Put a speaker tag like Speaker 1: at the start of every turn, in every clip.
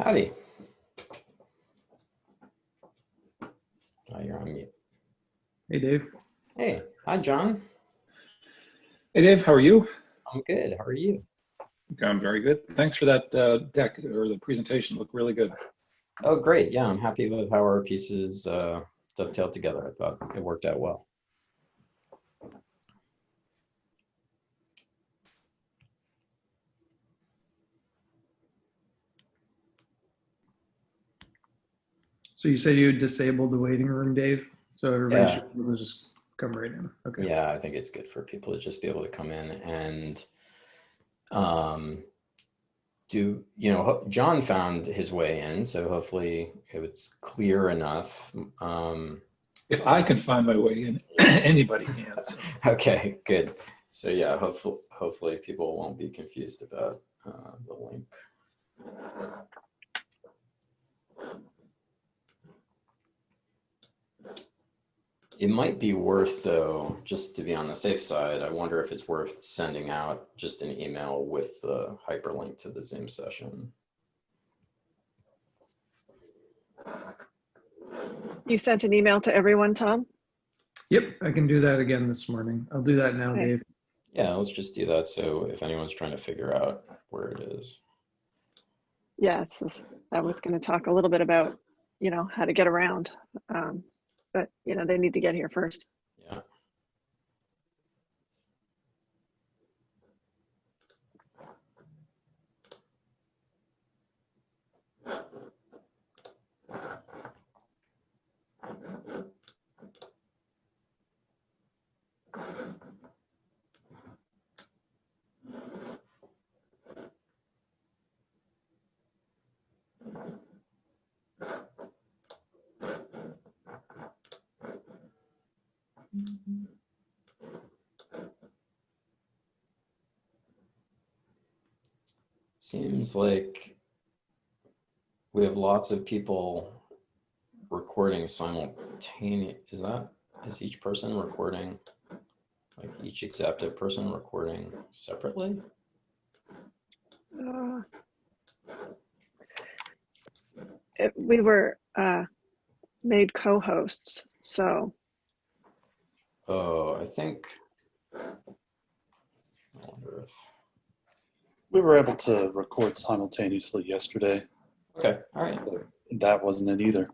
Speaker 1: Howdy. Oh, you're on mute.
Speaker 2: Hey, Dave.
Speaker 1: Hey, hi, John.
Speaker 2: Hey, Dave, how are you?
Speaker 1: I'm good. How are you?
Speaker 2: I'm very good. Thanks for that deck or the presentation. Looked really good.
Speaker 1: Oh, great. Yeah, I'm happy with how our pieces dovetailed together. I thought it worked out well.
Speaker 2: So you said you disabled the waiting room, Dave, so everybody
Speaker 1: Yeah,
Speaker 2: should be able to just come right in. Okay.
Speaker 1: yeah, I think it's good for people to just be able to come in and um, John found his way in, so hopefully it was clear enough.
Speaker 2: If I can find my way in, anybody can. So.
Speaker 1: Okay, good. So yeah, hopefully people won't be confused about the link. It might be worth, though, just to be on the safe side, I wonder if it's worth sending out just an email with the hyperlink to the Zoom session.
Speaker 3: You sent an email to everyone, Tom?
Speaker 2: Yep, I can do that again this morning. I'll do that now,
Speaker 3: Okay.
Speaker 2: Dave.
Speaker 1: Yeah, let's just do that. So if anyone's trying to figure out where it is.
Speaker 3: Yes, I was going to talk a little bit about, how to get around. But, they need to get here first.
Speaker 1: Yeah. Seems like we have lots of people recording simultaneous. Is each person recording, like each executive person recording separately?
Speaker 3: We were made co-hosts, so.
Speaker 1: Oh, I wonder if.
Speaker 4: We were able to record simultaneously yesterday.
Speaker 1: Okay, all right.
Speaker 4: But that wasn't it either.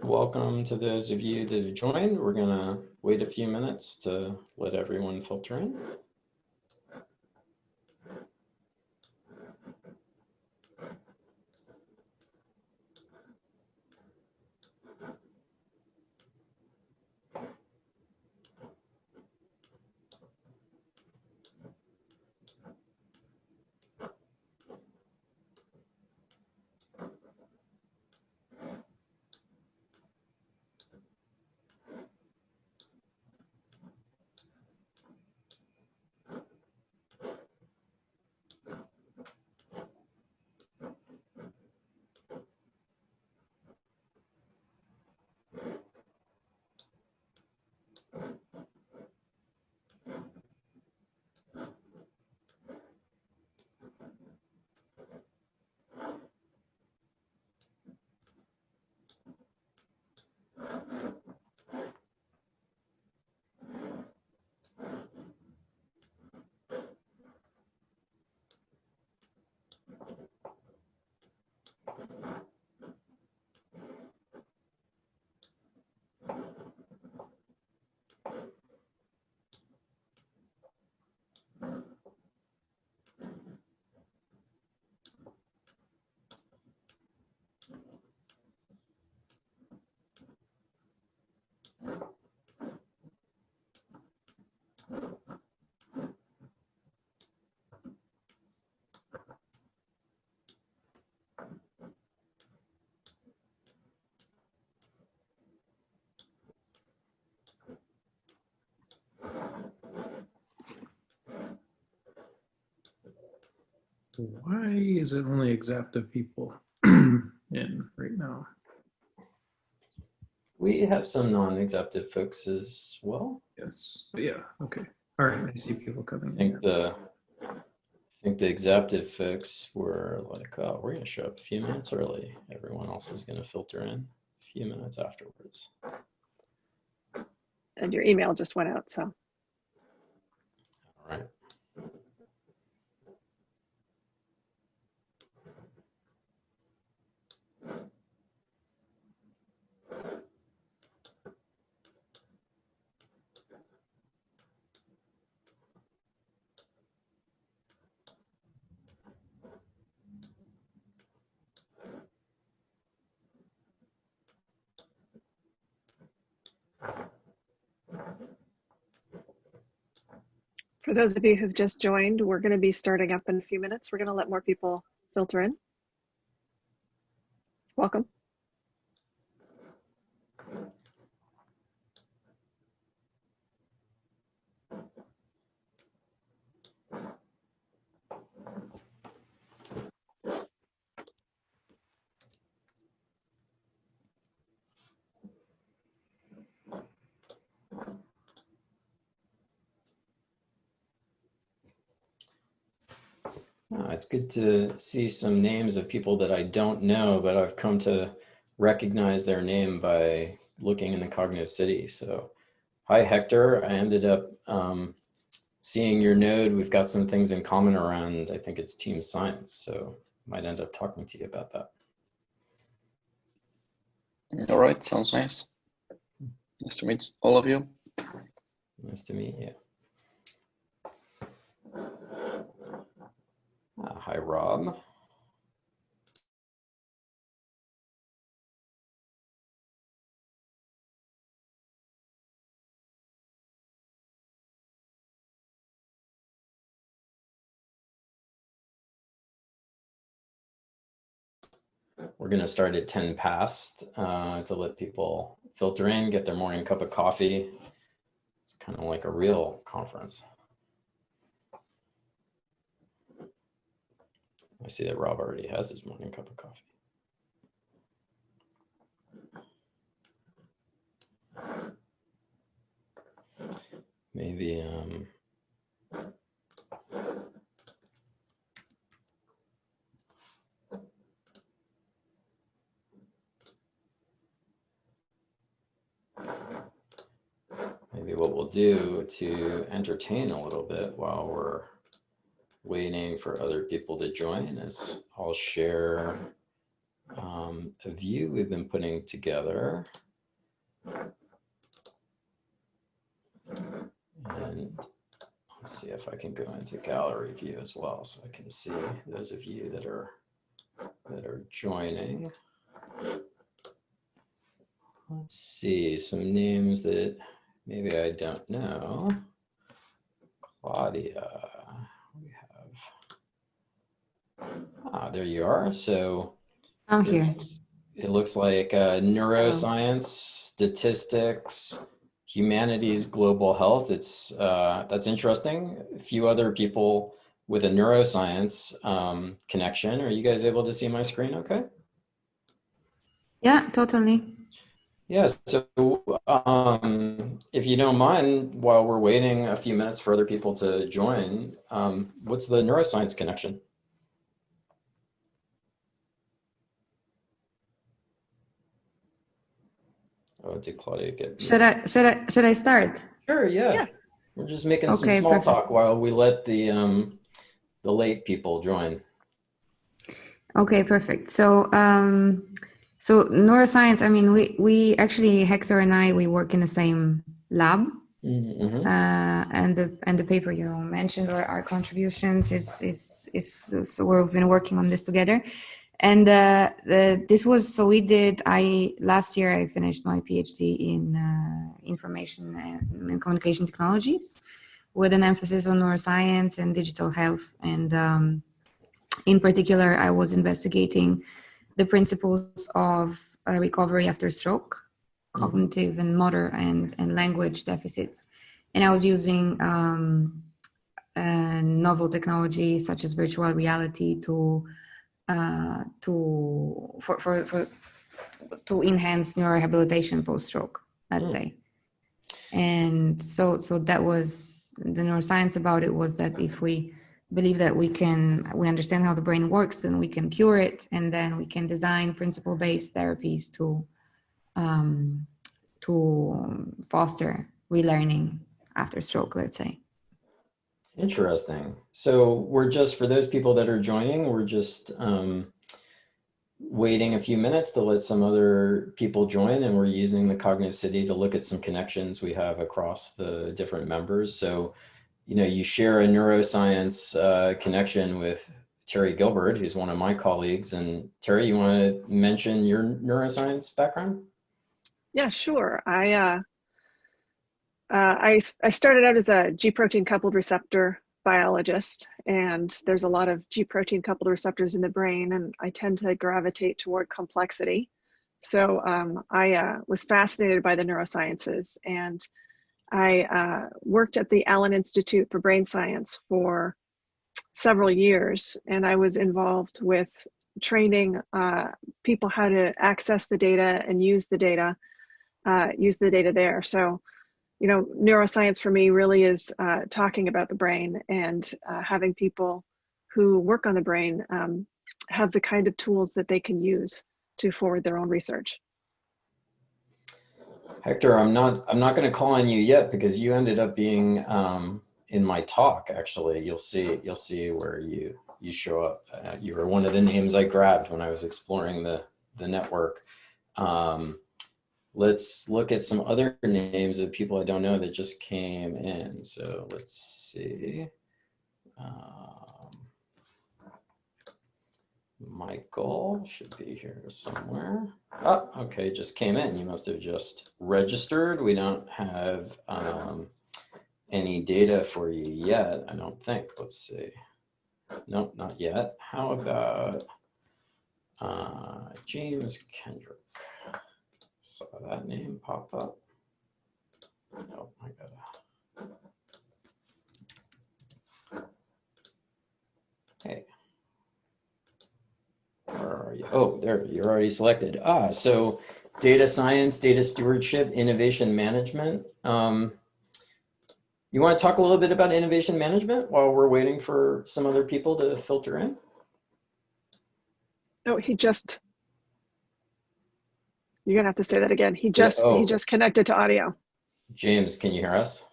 Speaker 1: Welcome to those of you that have joined. We're gonna wait a few minutes to let everyone filter in.
Speaker 5: Why is it only exaptive people in right now?
Speaker 1: We have some non-exaptive folks as well.
Speaker 5: Yes, but yeah, okay. All right, I see people coming
Speaker 1: I
Speaker 5: in.
Speaker 1: think the exaptive folks were like, oh, we're going to show up a few minutes early. Everyone else is going to filter in a few minutes afterwards.
Speaker 3: And your email just went out, so.
Speaker 1: All right.
Speaker 3: For those of you who've just joined, we're going to be starting up in a few minutes. We're going to let more people filter in. Welcome.
Speaker 1: It's good to see some names of people that I don't know, but I've come to recognize their name by looking in the Cognitive City. So, hi, Hector. I ended up seeing your node. We've got some things in common around, I think it's team science. So, might end up talking to you about that.
Speaker 6: All right, sounds nice. Nice to meet all of you.
Speaker 1: Nice to meet you. Hi, Rob. We're going to start at 10 past to let people filter in, get their morning cup of coffee. It's kind of like a real conference. I see that Rob already has his morning cup of coffee. Maybe maybe what we'll do to entertain a little bit while we're waiting for other people to join is I'll share a view we've been putting together. And let's see if I can go into gallery view as well so I can see those of you that are joining. Let's see some names that maybe I don't know. Claudia, we have, there you are. So
Speaker 7: I'm here.
Speaker 1: It looks like neuroscience, statistics, humanities, global health. That's interesting. A few other people with a neuroscience connection. Are you guys able to see my screen okay?
Speaker 7: Yeah, totally.
Speaker 1: Yeah, so if you don't mind, while we're waiting a few minutes for other people to join, what's the neuroscience connection? Oh, did Claudia get?
Speaker 7: Should I start?
Speaker 1: Sure, yeah.
Speaker 3: Yeah.
Speaker 1: We're just making some
Speaker 7: Okay,
Speaker 1: small
Speaker 7: perfect.
Speaker 1: talk while we let the late people join.
Speaker 7: Okay, perfect. So so neuroscience, I mean, we actually, Hector and I, we work in the same lab.
Speaker 1: Mm-hmm.
Speaker 7: And the paper you mentioned, or our contributions, is so we've been working on this together. And this was, so last year I finished my PhD in information and communication technologies with an emphasis on neuroscience and digital health. And in particular, I was investigating the principles of recovery after stroke, cognitive and motor and language deficits. And I was using novel technology such as virtual reality to enhance neurorehabilitation post-stroke, let's say. And so that was the neuroscience about it, was that if we believe that we understand how the brain works, then we can cure it, and then we can design principle-based therapies to foster relearning after stroke, let's say.
Speaker 1: Interesting. So we're just, for those people that are joining, we're just waiting a few minutes to let some other people join, and we're using the Cognitive City to look at some connections we have across the different members. So, you know, you share a neuroscience connection with Terry Gilbert, who's one of my colleagues. And Terry, you want to mention your neuroscience background?
Speaker 3: Yeah, sure. I started out as a G protein coupled receptor biologist, and there's a lot of G protein coupled receptors in the brain, and I tend to gravitate toward complexity. So I was fascinated by the neurosciences, and I worked at the Allen Institute for Brain Science for several years, and I was involved with training people how to access the data and use the data there. So, you know, neuroscience for me really is talking about the brain and having people who work on the brain have the kind of tools that they can use to forward their own research.
Speaker 1: Hector, I'm not going to call on you yet because you ended up being in my talk. Actually, you'll see where you show up. You were one of the names I grabbed when I was exploring the network. Let's look at some other names of people I don't know that just came in. So let's see. Michael should be here somewhere. Oh, okay, just came in. You must have just registered. We don't have any data for you yet, I don't think. Let's see. Nope, not yet. How about James Kendrick? Saw that name pop up. Oh, I gotta. Hey. Where are you? Oh, there, you're already selected. So data science, data stewardship, innovation management. You want to talk a little bit about innovation management while we're waiting for some other people to filter in?
Speaker 3: Oh, you're gonna have to say that again. He just connected to audio.
Speaker 1: James, can you hear us?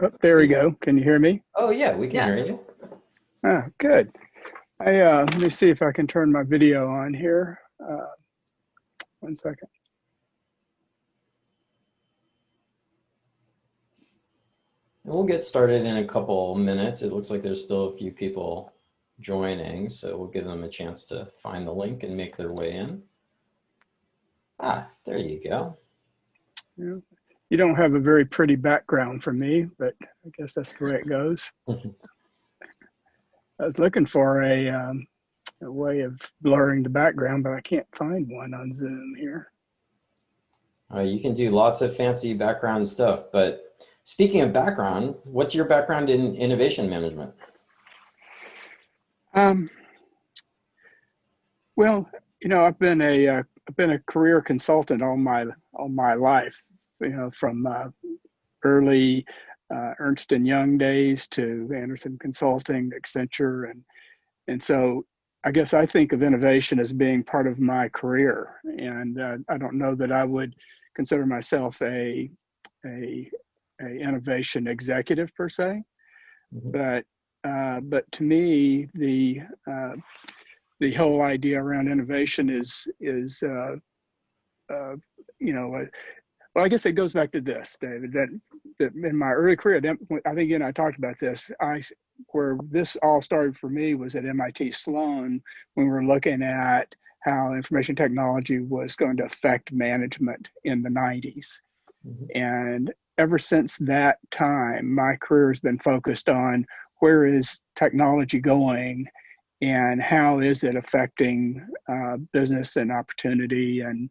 Speaker 8: Oh, there we go. Can you hear me?
Speaker 1: Oh yeah, we can hear you.
Speaker 8: Ah, good. Let me see if I can turn my video on here. 1 second.
Speaker 1: We'll get started in a couple minutes. It looks like there's still a few people joining, so we'll give them a chance to find the link and make their way in. There you go.
Speaker 8: Yeah. You don't have a very pretty background for me, but I guess that's the way it goes. I was looking for a way of blurring the background, but I can't find one on Zoom here.
Speaker 1: You can do lots of fancy background stuff, but speaking of background, what's your background in innovation management?
Speaker 8: Well, you know, I've been a career consultant all my life. You know, from early Ernst & Young days to Anderson Consulting, Accenture, and so I guess I think of innovation as being part of my career. And I don't know that I would consider myself a innovation executive per se, but to me the whole idea around innovation is you know. Well, I guess it goes back to this, David, that in my early career, I think, again, I talked about this, where this all started for me was at MIT Sloan when we were looking at how information technology was going to affect management in the 90s. And ever since that time, my career has been focused on where is technology going and how is it affecting business and opportunity and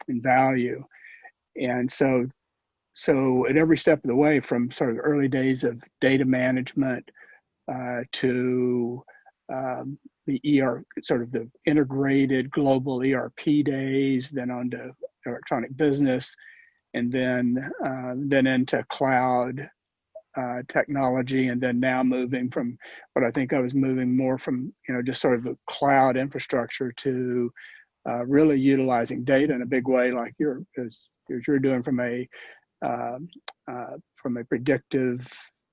Speaker 8: value. And so at every step of the way, from sort of early days of data management to the sort of the integrated global ERP days, then on to electronic business, and then into cloud technology, and then now moving from what I think I was moving more from, just sort of a cloud infrastructure to really utilizing data in a big way, like you're doing from a predictive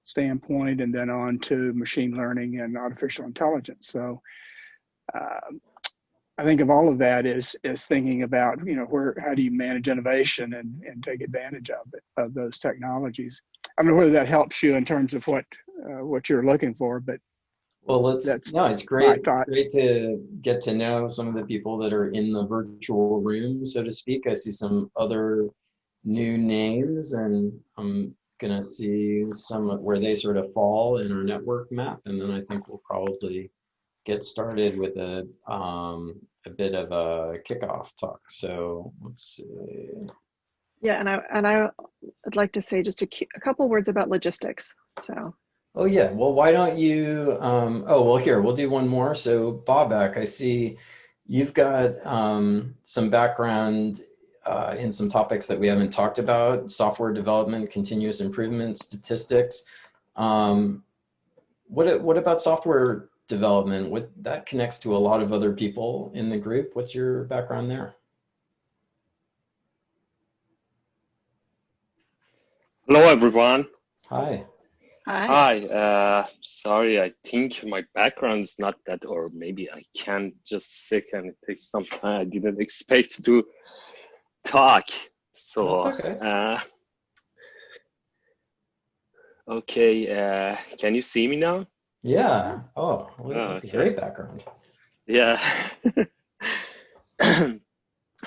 Speaker 8: standpoint, and then on to machine learning and artificial intelligence. So I think of all of that is thinking about, how do you manage innovation and take advantage of those technologies. I don't know whether that helps you in terms of what you're looking for, but
Speaker 1: it's great to get to know some of the people that are in the virtual room, so to speak. I see some other new names, and I'm gonna see some where they sort of fall in our network map, and then I think we'll probably get started with a bit of a kickoff talk. So let's see.
Speaker 3: Yeah, and I'd like to say just a couple words about logistics. So.
Speaker 1: Oh yeah, well, why don't you, here, we'll do one more. So Bobak, I see you've got some background in some topics that we haven't talked about: software development, continuous improvement, statistics. What about software development? That connects to a lot of other people in the group. What's your background there?
Speaker 9: Hello, everyone.
Speaker 1: Hi.
Speaker 9: Hi. Sorry, I think my background is not that, or maybe I can just second. It takes some time. I didn't expect to talk. So,
Speaker 1: that's okay.
Speaker 9: Okay. Can you see me now?
Speaker 1: Yeah. Oh, that's a
Speaker 9: okay.
Speaker 1: great background.
Speaker 9: Yeah.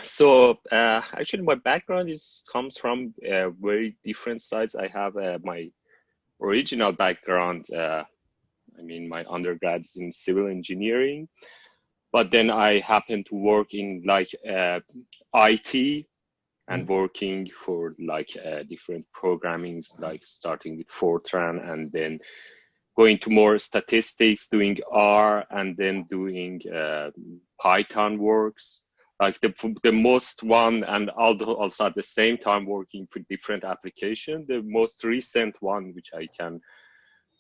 Speaker 9: So actually, my background comes from very different sides. I have my original background. My undergrad is in civil engineering, but then I happened to work in IT and working for different programmings, like starting with Fortran and then going to more statistics, doing R, and then doing Python works. Like the most one, and also at the same time working for different applications. The most recent one, which I can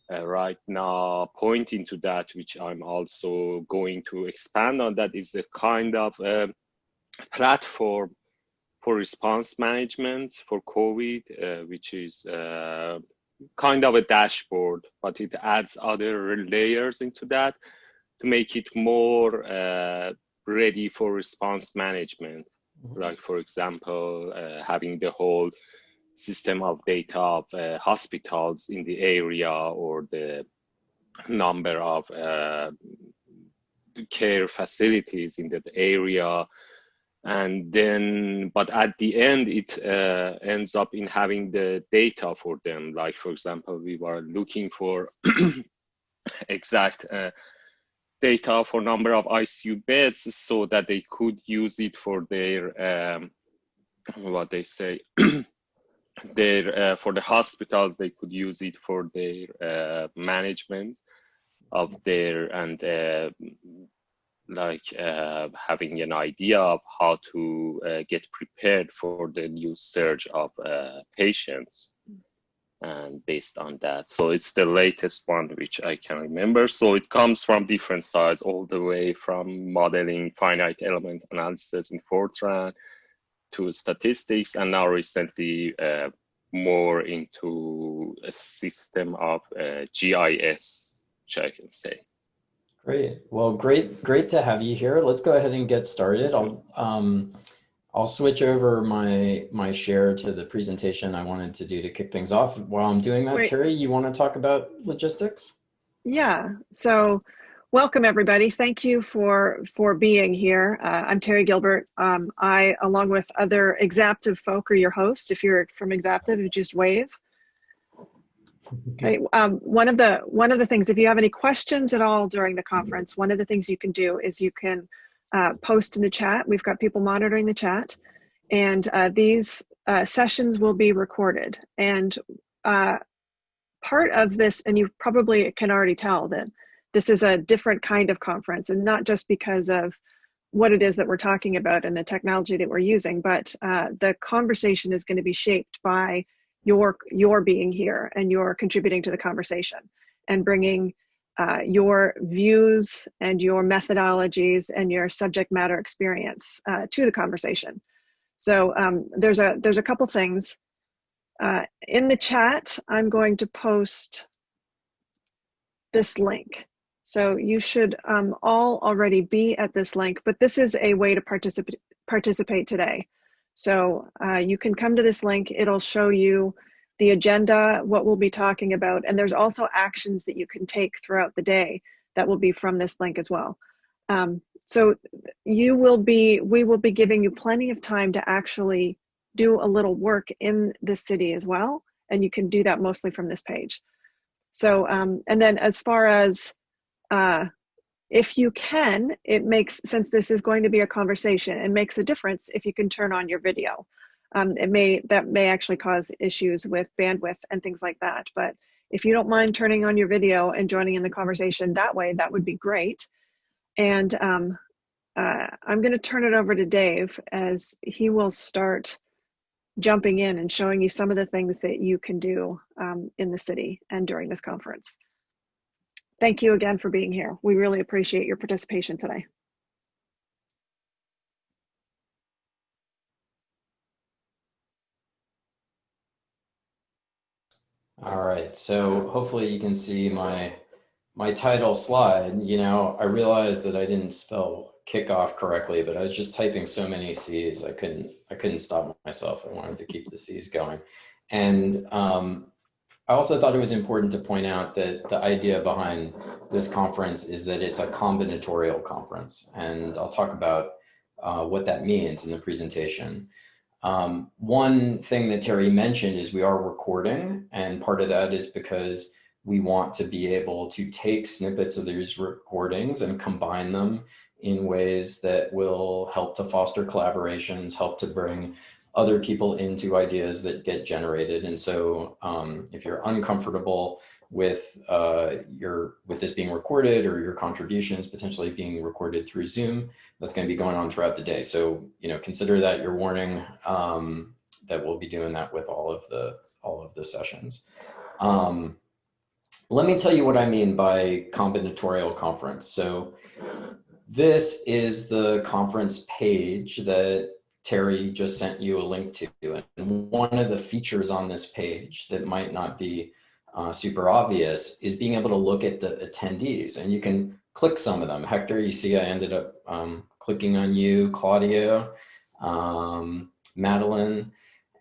Speaker 9: right now point into that, which I'm also going to expand on, that is a kind of platform for response management for COVID, which is kind of a dashboard, but it adds other layers into that to make it more ready for response management. Like, for example, having the whole system of data of hospitals in the area, or the number of care facilities in that area. And then, but at the end, it ends up in having the data for them. Like, for example, we were looking for exact data for number of ICU beds, so that they could use it for their what they say their for the hospitals. They could use it for their management of their, and having an idea of how to get prepared for the new surge of patients. And based on that, so it's the latest one which I can remember. So it comes from different sides, all the way from modeling finite element analysis in Fortran to statistics, and now recently more into a system of GIS, which I can say.
Speaker 1: Great. Well, great to have you here. Let's go ahead and get started. I'll switch over my share to the presentation I wanted to do to kick things off. While I'm doing that, Terry, you want to talk about logistics?
Speaker 3: Yeah. So, welcome everybody. Thank you for being here. I'm Terry Gilbert. I, along with other Exaptive folk, are your host. If you're from Exaptive, you just wave. Okay. One of the things, if you have any questions at all during the conference, one of the things you can do is you can post in the chat. We've got people monitoring the chat, and these sessions will be recorded. And part of this, and you probably can already tell that this is a different kind of conference, and not just because of what it is that we're talking about and the technology that we're using, but the conversation is going to be shaped by your being here and your contributing to the conversation and bringing your views and your methodologies and your subject matter experience to the conversation. So there's a couple things. In the chat, I'm going to post this link. So you should all already be at this link, but this is a way to participate today. So you can come to this link. It'll show you the agenda, what we'll be talking about, and there's also actions that you can take throughout the day that will be from this link as well. So we will be giving you plenty of time to actually do a little work in the city as well, and you can do that mostly from this page. So, and then as far as if you can, it makes, since this is going to be a conversation, it makes a difference if you can turn on your video. That may actually cause issues with bandwidth and things like that. But if you don't mind turning on your video and joining in the conversation that way, that would be great. And I'm going to turn it over to Dave as he will start jumping in and showing you some of the things that you can do in the city and during this conference. Thank you again for being here. We really appreciate your participation today.
Speaker 1: All right, so hopefully you can see my title slide. You know, I realized that I didn't spell kickoff correctly, but I was just typing so many C's, I couldn't stop myself. I wanted to keep the C's going. And I also thought it was important to point out that the idea behind this conference is that it's a combinatorial conference. And I'll talk about what that means in the presentation. One thing that Terry mentioned is we are recording, and part of that is because we want to be able to take snippets of these recordings and combine them in ways that will help to foster collaborations, help to bring other people into ideas that get generated. And so if you're uncomfortable with this being recorded or your contributions potentially being recorded through Zoom, that's going to be going on throughout the day. So, you know, consider that your warning that we'll be doing that with all of the sessions. Let me tell you what I mean by combinatorial conference. So this is the conference page that Terry just sent you a link to. And one of the features on this page that might not be super obvious is being able to look at the attendees, and you can click some of them. Hector, you see I ended up clicking on you, Claudio, Madeline.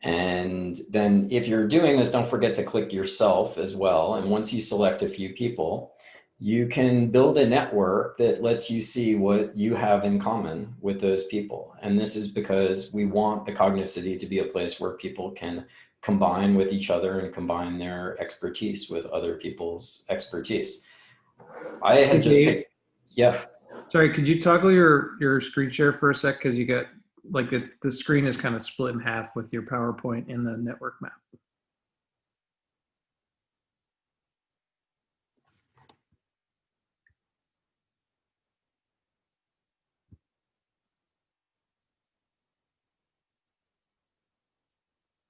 Speaker 1: And then if you're doing this, don't forget to click yourself as well. And once you select a few people, you can build a network that lets you see what you have in common with those people. And this is because we want the Cognitive City to be a place where people can combine with each other and combine their expertise with other people's expertise. I had just picked, yeah.
Speaker 5: Sorry, could you toggle your screen share for a sec? Because you got, like, the screen is kind of split in half with your PowerPoint in the network map.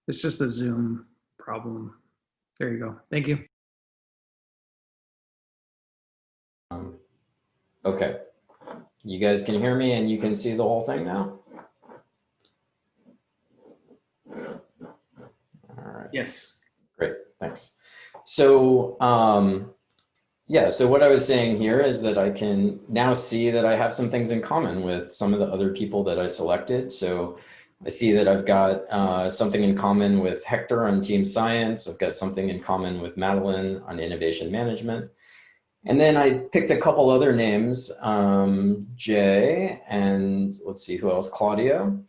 Speaker 5: It's just a Zoom problem. There you go. Thank you.
Speaker 1: Okay. You guys can hear me and you can see the whole thing now? All right.
Speaker 5: Yes.
Speaker 1: Great, thanks. So, yeah, so what I was saying here is that I can now see that I have some things in common with some of the other people that I selected. So I see that I've got something in common with Hector on team science. I've got something in common with Madeline on innovation management. And then I picked a couple other names, Jay, and let's see who else, Claudio.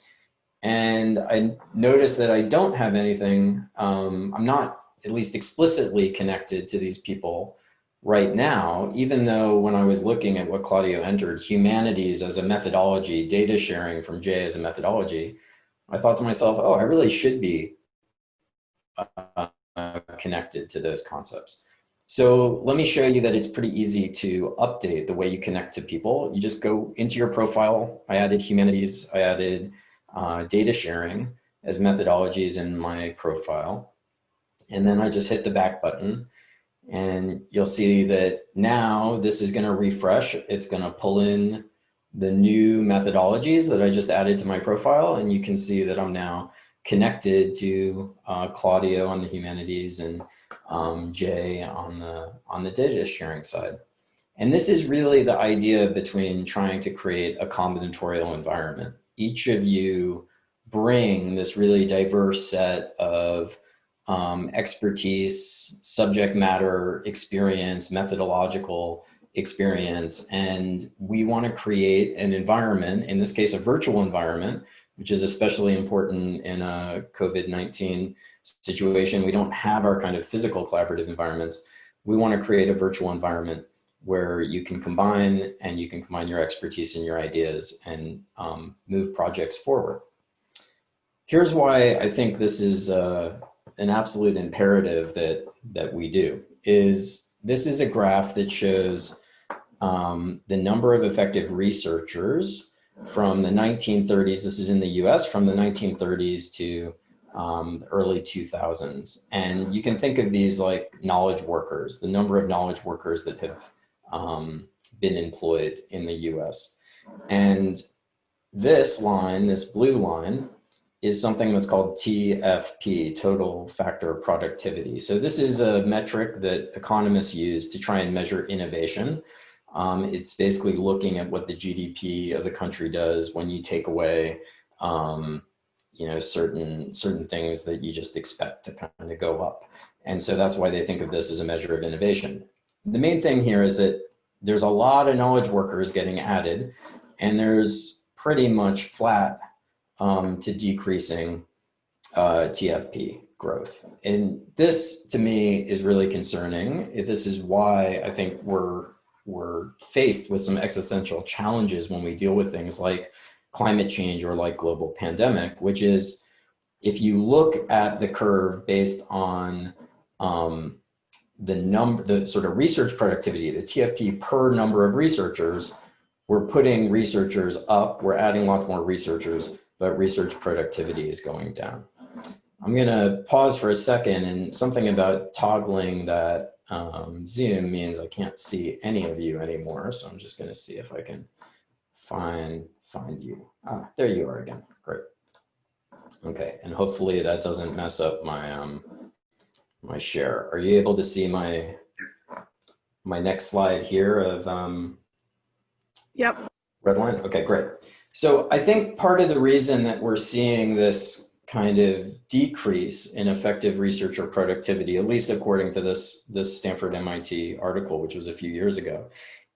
Speaker 1: And I noticed that I don't have anything, I'm not at least explicitly connected to these people right now, even though when I was looking at what Claudio entered, humanities as a methodology, data sharing from Jay as a methodology, I thought to myself, oh, I really should be connected to those concepts. So let me show you that it's pretty easy to update the way you connect to people. You just go into your profile. I added humanities, I added data sharing as methodologies in my profile. And then I just hit the back button, and you'll see that now this is going to refresh. It's going to pull in the new methodologies that I just added to my profile. And you can see that I'm now connected to Claudio on the humanities and Jay on the data sharing side. And this is really the idea between trying to create a combinatorial environment. Each of you bring this really diverse set of expertise, subject matter experience, methodological experience, and we want to create an environment, in this case a virtual environment, which is especially important in a COVID-19 situation. We don't have our kind of physical collaborative environments. We want to create a virtual environment where you can combine, and you can combine your expertise and your ideas and move projects forward. Here's why I think this is an absolute imperative that we do. This is a graph that shows the number of effective researchers from the 1930s. This is in the US, from the 1930s to the early 2000s. And you can think of these like knowledge workers, the number of knowledge workers that have been employed in the US. And this line, this blue line, is something that's called TFP, total factor productivity. So this is a metric that economists use to try and measure innovation. It's basically looking at what the GDP of the country does when you take away certain things that you just expect to kind of go up. And so that's why they think of this as a measure of innovation. The main thing here is that there's a lot of knowledge workers getting added, and there's pretty much flat to decreasing TFP growth. And this, to me, is really concerning. This is why I think we're faced with some existential challenges when we deal with things like climate change or like global pandemic, which is, if you look at the curve based on the sort of research productivity, the TFP per number of researchers, we're putting researchers up, we're adding lots more researchers, but research productivity is going down. I'm gonna pause for a second, and something about toggling that Zoom means I can't see any of you anymore. So I'm just gonna see if I can find you. Ah, there you are again, great. Okay, and hopefully that doesn't mess up my my share. Are you able to see my next slide here of
Speaker 3: Yep.
Speaker 1: red line? Okay, great. So I think part of the reason that we're seeing this kind of decrease in effective researcher productivity, at least according to this Stanford MIT article, which was a few years ago,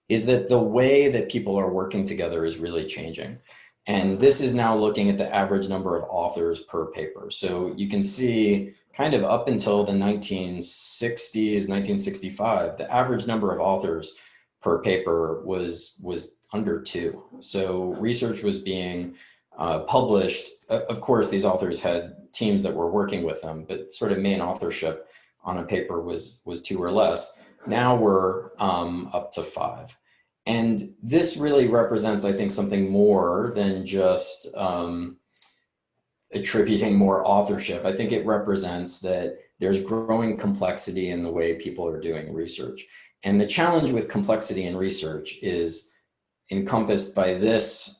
Speaker 1: is that the way that people are working together is really changing. And this is now looking at the average number of authors per paper. So you can see kind of up until the 1960s, 1965, the average number of authors per paper was under 2. So research was being published. Of course, these authors had teams that were working with them, but sort of main authorship on a paper was 2 or less. Now we're up to 5. And this really represents, I think, something more than just attributing more authorship. I think it represents that there's growing complexity in the way people are doing research. And the challenge with complexity in research is encompassed by this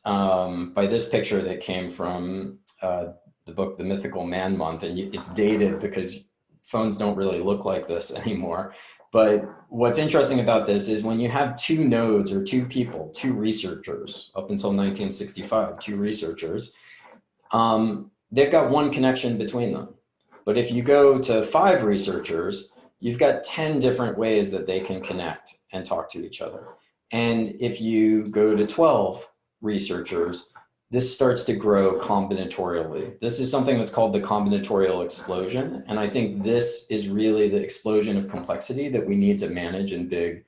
Speaker 1: picture that came from the book, The Mythical Man Month. And it's dated because phones don't really look like this anymore. But what's interesting about this is when you have 2 nodes or 2 people, 2 researchers, up until 1965, 2 researchers, they've got one connection between them. But if you go to 5 researchers, you've got 10 different ways that they can connect and talk to each other. And if you go to 12 researchers, this starts to grow combinatorially. This is something that's called the combinatorial explosion. And I think this is really the explosion of complexity that we need to manage in big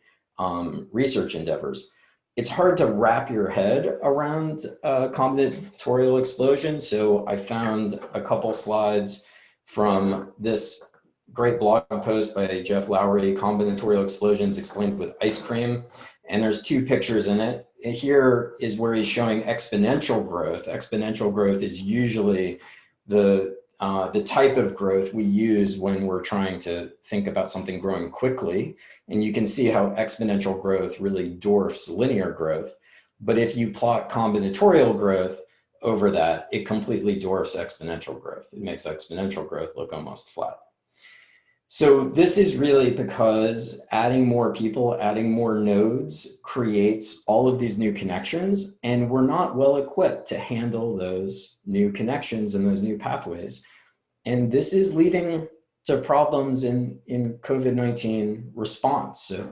Speaker 1: research endeavors. it's hard to wrap your head around combinatorial explosion. So I found a couple slides from this great blog post by Jeff Lowry, Combinatorial Explosions Explained with Ice Cream. And there's two pictures in it. And here is where he's showing exponential growth. Exponential growth is usually the type of growth we use when we're trying to think about something growing quickly. And you can see how exponential growth really dwarfs linear growth. But if you plot combinatorial growth over that, it completely dwarfs exponential growth. It makes exponential growth look almost flat. So this is really because adding more people, adding more nodes creates all of these new connections, and we're not well equipped to handle those new connections and those new pathways. And this is leading to problems in COVID-19 response. So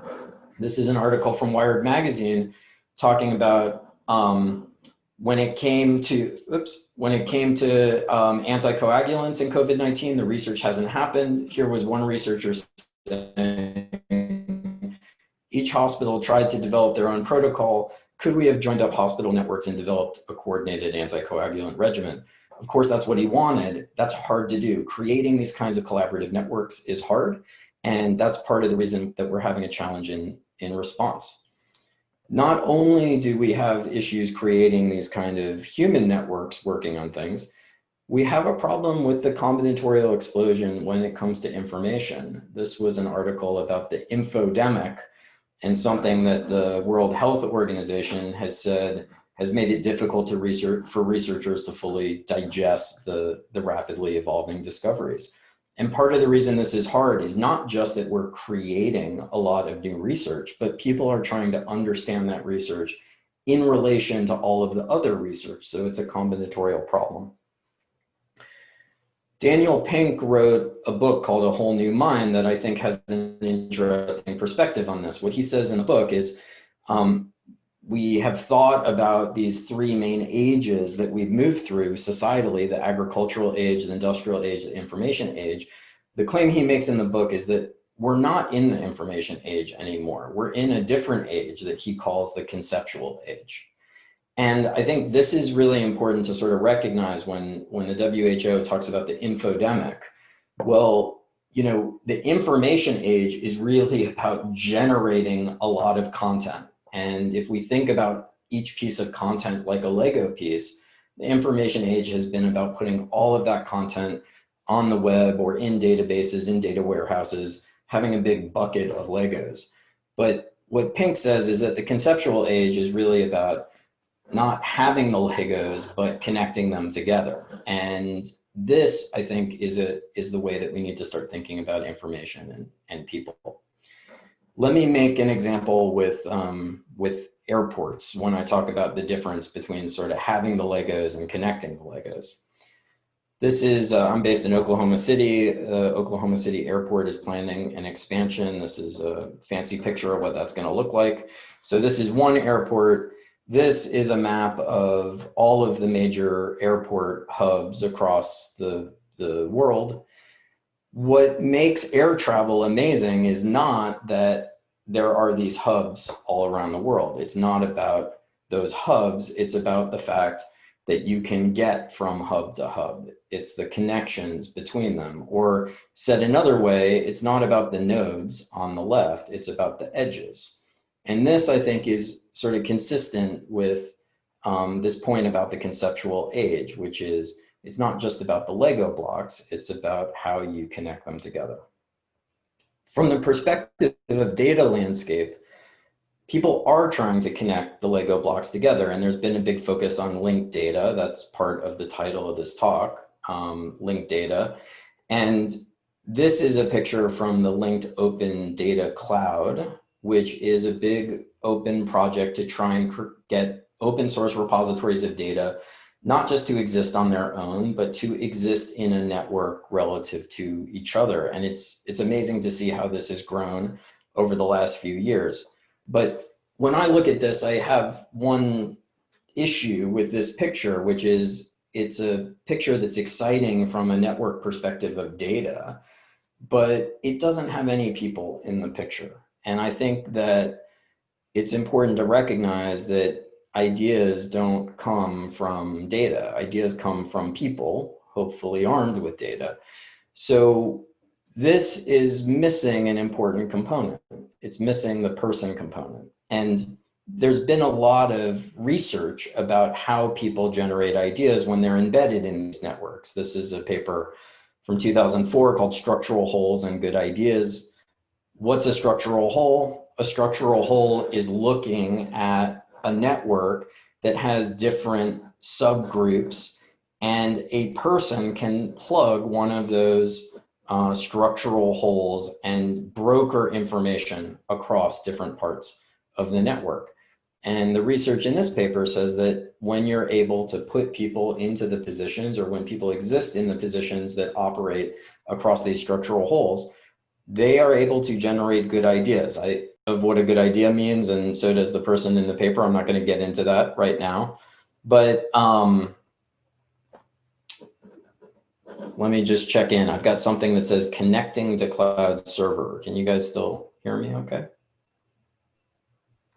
Speaker 1: this is an article from Wired Magazine talking about when it came to anticoagulants in COVID-19, the research hasn't happened. Here was one researcher saying, each hospital tried to develop their own protocol. Could we have joined up hospital networks and developed a coordinated anticoagulant regimen? Of course, that's what he wanted. That's hard to do. Creating these kinds of collaborative networks is hard. And that's part of the reason that we're having a challenge in response. Not only do we have issues creating these kind of human networks working on things, we have a problem with the combinatorial explosion when it comes to information. This was an article about the infodemic, and something that the World Health Organization has said has made it difficult for researchers to fully digest the rapidly evolving discoveries. And part of the reason this is hard is not just that we're creating a lot of new research, but people are trying to understand that research in relation to all of the other research. So it's a combinatorial problem. Daniel Pink wrote a book called A Whole New Mind that I think has an interesting perspective on this. What he says in the book is, we have thought about these three main ages that we've moved through societally: the agricultural age, the industrial age, the information age. The claim he makes in the book is that we're not in the information age anymore. We're in a different age that he calls the conceptual age. And I think this is really important to sort of recognize when the WHO talks about the infodemic. Well, you know, the information age is really about generating a lot of content. And if we think about each piece of content like a Lego piece, the information age has been about putting all of that content on the web or in databases, in data warehouses, having a big bucket of Legos. But what Pink says is that the conceptual age is really about not having the Legos, but connecting them together. And this, I think, is the way that we need to start thinking about information and people. Let me make an example with airports when I talk about the difference between sort of having the Legos and connecting the Legos. This is, I'm based in Oklahoma City. Oklahoma City Airport is planning an expansion. This is a fancy picture of what that's going to look like. So this is one airport. This is a map of all of the major airport hubs across the world. What makes air travel amazing is not that there are these hubs all around the world. It's not about those hubs. It's about the fact that you can get from hub to hub. It's the connections between them. Or said another way, it's not about the nodes on the left, it's about the edges. And this, I think, is sort of consistent with this point about the conceptual age, which is, it's not just about the Lego blocks, it's about how you connect them together. From the perspective of data landscape, people are trying to connect the Lego blocks together, and there's been a big focus on linked data. That's part of the title of this talk, linked data. And this is a picture from the Linked Open Data Cloud, which is a big open project to try and get open source repositories of data, not just to exist on their own, but to exist in a network relative to each other. And it's amazing to see how this has grown over the last few years. But when I look at this, I have one issue with this picture, which is it's a picture that's exciting from a network perspective of data, but it doesn't have any people in the picture. And I think that it's important to recognize that ideas don't come from data. Ideas come from people, hopefully armed with data. So this is missing an important component. It's missing the person component. And there's been a lot of research about how people generate ideas when they're embedded in these networks. This is a paper from 2004 called Structural Holes and Good Ideas. What's a structural hole? A structural hole is looking at a network that has different subgroups, and a person can plug one of those structural holes and broker information across different parts of the network. And the research in this paper says that when you're able to put people into the positions, or when people exist in the positions that operate across these structural holes, they are able to generate good ideas. I of what a good idea means, and so does the person in the paper. I'm not going to get into that right now, but let me just check in. I've got something that says connecting to cloud server. Can you guys still hear me okay?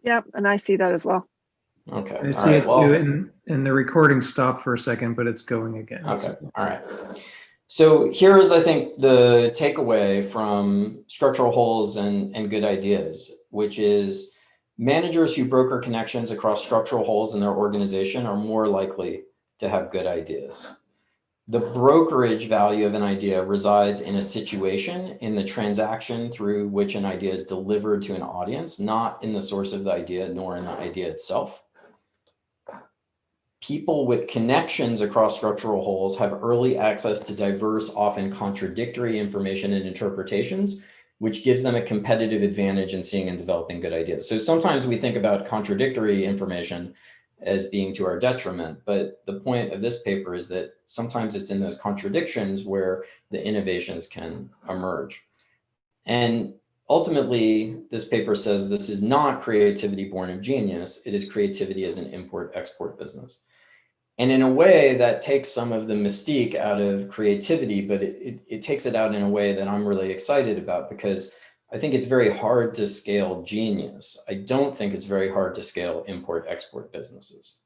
Speaker 3: Yep, and I see that as well.
Speaker 1: Okay.
Speaker 5: I
Speaker 1: All
Speaker 5: see
Speaker 1: right.
Speaker 5: it
Speaker 1: Well,
Speaker 5: too, and the recording stopped for a second, but it's going again.
Speaker 1: okay.
Speaker 5: So.
Speaker 1: All right. So here's, I think, the takeaway from structural holes and good ideas, which is managers who broker connections across structural holes in their organization are more likely to have good ideas. The brokerage value of an idea resides in a situation, in the transaction through which an idea is delivered to an audience, not in the source of the idea, nor in the idea itself. People with connections across structural holes have early access to diverse, often contradictory information and interpretations, which gives them a competitive advantage in seeing and developing good ideas. So sometimes we think about contradictory information as being to our detriment, but the point of this paper is that sometimes it's in those contradictions where the innovations can emerge. And ultimately, this paper says this is not creativity born of genius, it is creativity as an import-export business. And in a way that takes some of the mystique out of creativity, but it takes it out in a way that I'm really excited about, because I think it's very hard to scale genius. I don't think it's very hard to scale import-export businesses.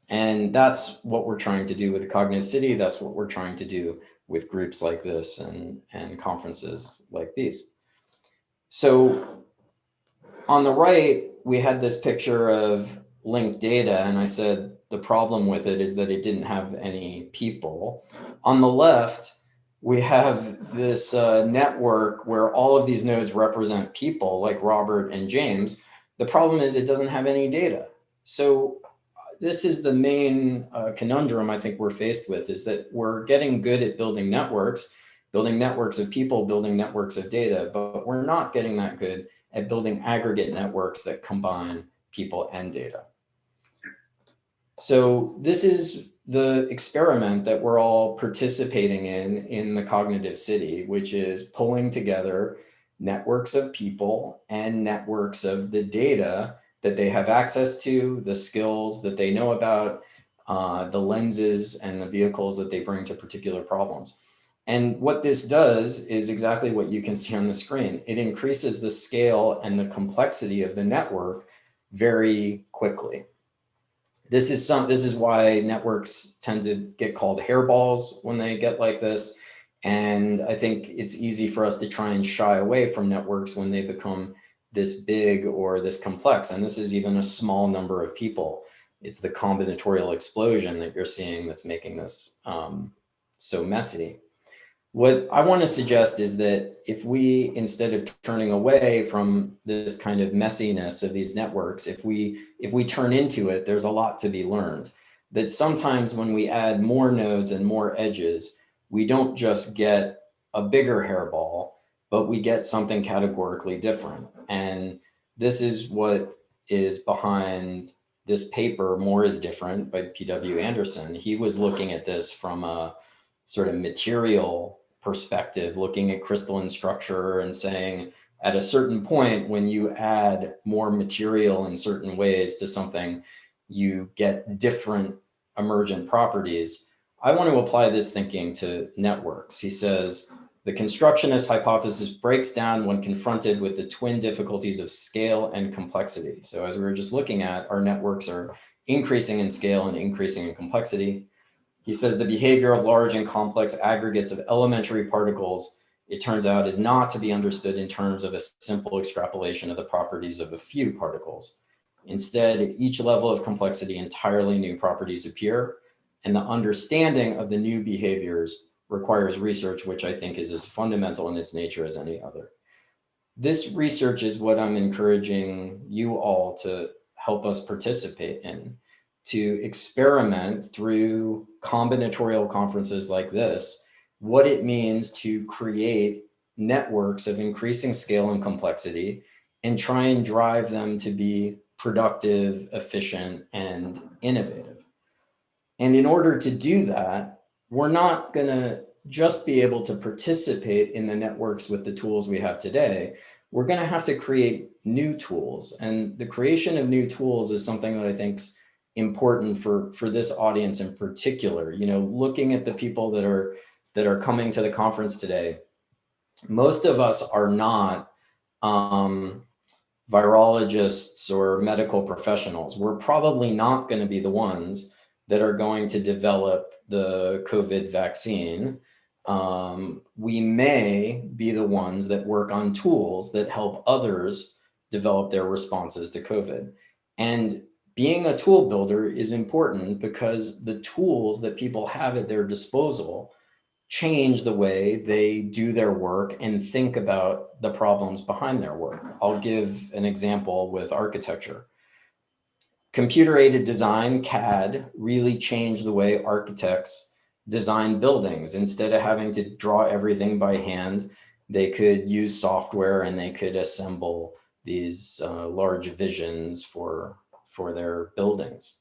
Speaker 1: And that's what we're trying to do with the Cognitive City. That's what we're trying to do with groups like this and conferences like these. So on the right, we had this picture of linked data, and I said the problem with it is that it didn't have any people. On the left, we have this network where all of these nodes represent people like Robert and James. The problem is it doesn't have any data. So this is the main conundrum I think we're faced with, is that we're getting good at building networks of people, building networks of data, but we're not getting that good at building aggregate networks that combine people and data. So this is the experiment that we're all participating in the Cognitive City, which is pulling together networks of people and networks of the data that they have access to, the skills that they know about, the lenses and the vehicles that they bring to particular problems. And what this does is exactly what you can see on the screen. It increases the scale and the complexity of the network very quickly. This is why networks tend to get called hairballs when they get like this. And I think it's easy for us to try and shy away from networks when they become this big or this complex. And this is even a small number of people. It's the combinatorial explosion that you're seeing that's making this so messy. What I want to suggest is that if we, instead of turning away from this kind of messiness of these networks, if we turn into it, there's a lot to be learned. That sometimes when we add more nodes and more edges, we don't just get a bigger hairball, but we get something categorically different. And this is what is behind this paper, More is Different, by P.W. Anderson. He was looking at this from a sort of material perspective, looking at crystalline structure and saying, at a certain point, when you add more material in certain ways to something, you get different emergent properties. I want to apply this thinking to networks. He says, The constructionist hypothesis breaks down when confronted with the twin difficulties of scale and complexity. So as we were just looking at, our networks are increasing in scale and increasing in complexity. He says the behavior of large and complex aggregates of elementary particles, it turns out, is not to be understood in terms of a simple extrapolation of the properties of a few particles. Instead, at each level of complexity, entirely new properties appear, and the understanding of the new behaviors requires research, which I think is as fundamental in its nature as any other. This research is what I'm encouraging you all to help us participate in, to experiment through combinatorial conferences like this, what it means to create networks of increasing scale and complexity and try and drive them to be productive, efficient, and innovative. And in order to do that, we're not going to just be able to participate in the networks with the tools we have today. We're going to have to create new tools. And the creation of new tools is something that I think is important for this audience in particular. You know, looking at the people that are coming to the conference today, most of us are not virologists or medical professionals. We're probably not going to be the ones that are going to develop the COVID vaccine. We may be the ones that work on tools that help others develop their responses to COVID. And being a tool builder is important because the tools that people have at their disposal change the way they do their work and think about the problems behind their work. I'll give an example with architecture. Computer-aided design, CAD, really changed the way architects design buildings. Instead of having to draw everything by hand, they could use software and they could assemble these large visions for their buildings.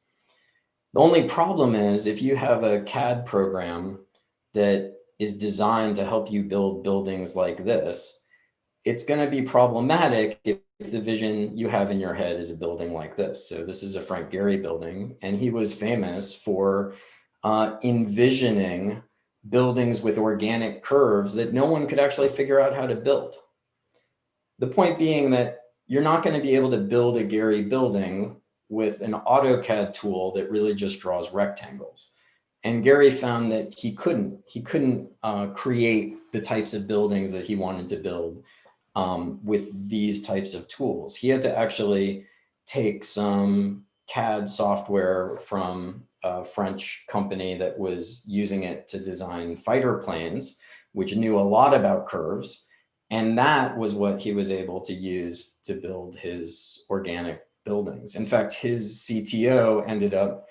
Speaker 1: The only problem is if you have a CAD program that is designed to help you build buildings like this, it's going to be problematic if the vision you have in your head is a building like this. So this is a Frank Gehry building, and he was famous for envisioning buildings with organic curves that no one could actually figure out how to build. The point being that you're not going to be able to build a Gehry building with an AutoCAD tool that really just draws rectangles. And Gehry found that he couldn't create the types of buildings that he wanted to build with these types of tools. He had to actually take some CAD software from a French company that was using it to design fighter planes, which knew a lot about curves. And that was what he was able to use to build his organic buildings. In fact, his CTO ended up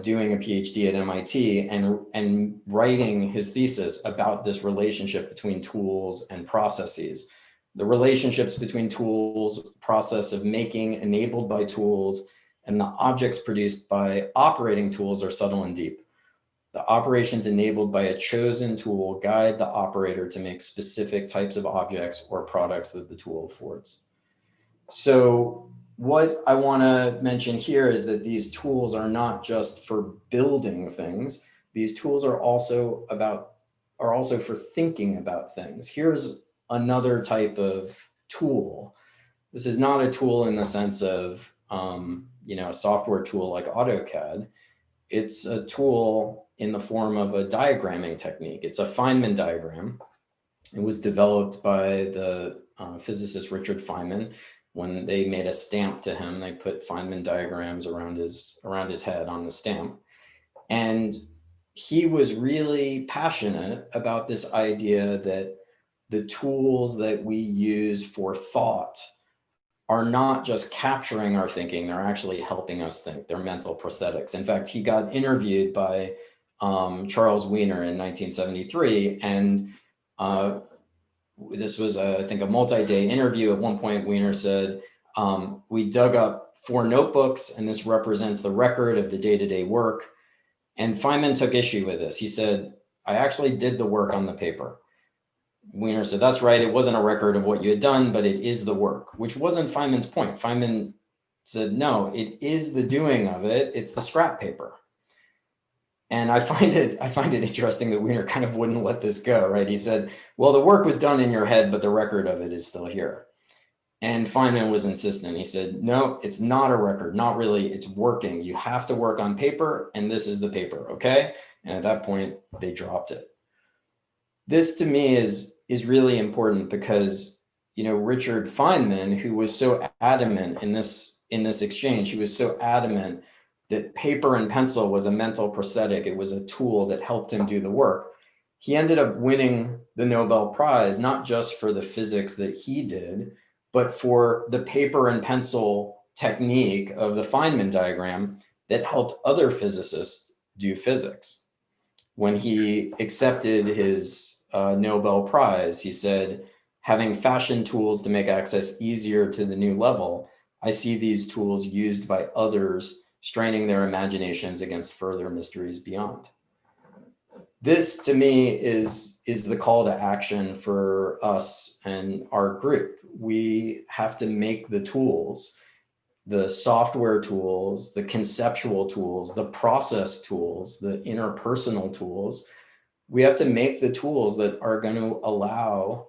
Speaker 1: doing a PhD at MIT and writing his thesis about this relationship between tools and processes. The relationships between tools, process of making enabled by tools, and the objects produced by operating tools are subtle and deep. The operations enabled by a chosen tool guide the operator to make specific types of objects or products that the tool affords. So what I want to mention here is that these tools are not just for building things. These tools are also for thinking about things. Here's another type of tool. This is not a tool in the sense of a software tool like AutoCAD. It's a tool in the form of a diagramming technique. It's a Feynman diagram. It was developed by the physicist Richard Feynman. When they made a stamp to him, they put Feynman diagrams around his head on the stamp. And he was really passionate about this idea that the tools that we use for thought are not just capturing our thinking, they're actually helping us think. They're mental prosthetics. In fact, he got interviewed by Charles Wiener in 1973, and this was, I think, a multi-day interview. At one point, Wiener said, we dug up 4 notebooks, and this represents the record of the day-to-day work. And Feynman took issue with this. He said, I actually did the work on the paper. Wiener said, that's right. It wasn't a record of what you had done, but it is the work, which wasn't Feynman's point. Feynman said, no, it is the doing of it. It's the scrap paper. And I find it interesting that Wiener kind of wouldn't let this go, right? He said, well, the work was done in your head, but the record of it is still here. And Feynman was insistent. He said, no, it's not a record, not really, it's working. You have to work on paper, and this is the paper, okay? And at that point, they dropped it. This to me is really important because, you know, Richard Feynman, who was so adamant in this exchange, he was so adamant that paper and pencil was a mental prosthetic. It was a tool that helped him do the work. He ended up winning the Nobel Prize, not just for the physics that he did, but for the paper and pencil technique of the Feynman diagram that helped other physicists do physics. When he accepted his Nobel Prize, he said, having fashioned tools to make access easier to the new level, I see these tools used by others, straining their imaginations against further mysteries beyond. This, to me, is the call to action for us and our group. We have to make the tools, the software tools, the conceptual tools, the process tools, the interpersonal tools. We have to make the tools that are going to allow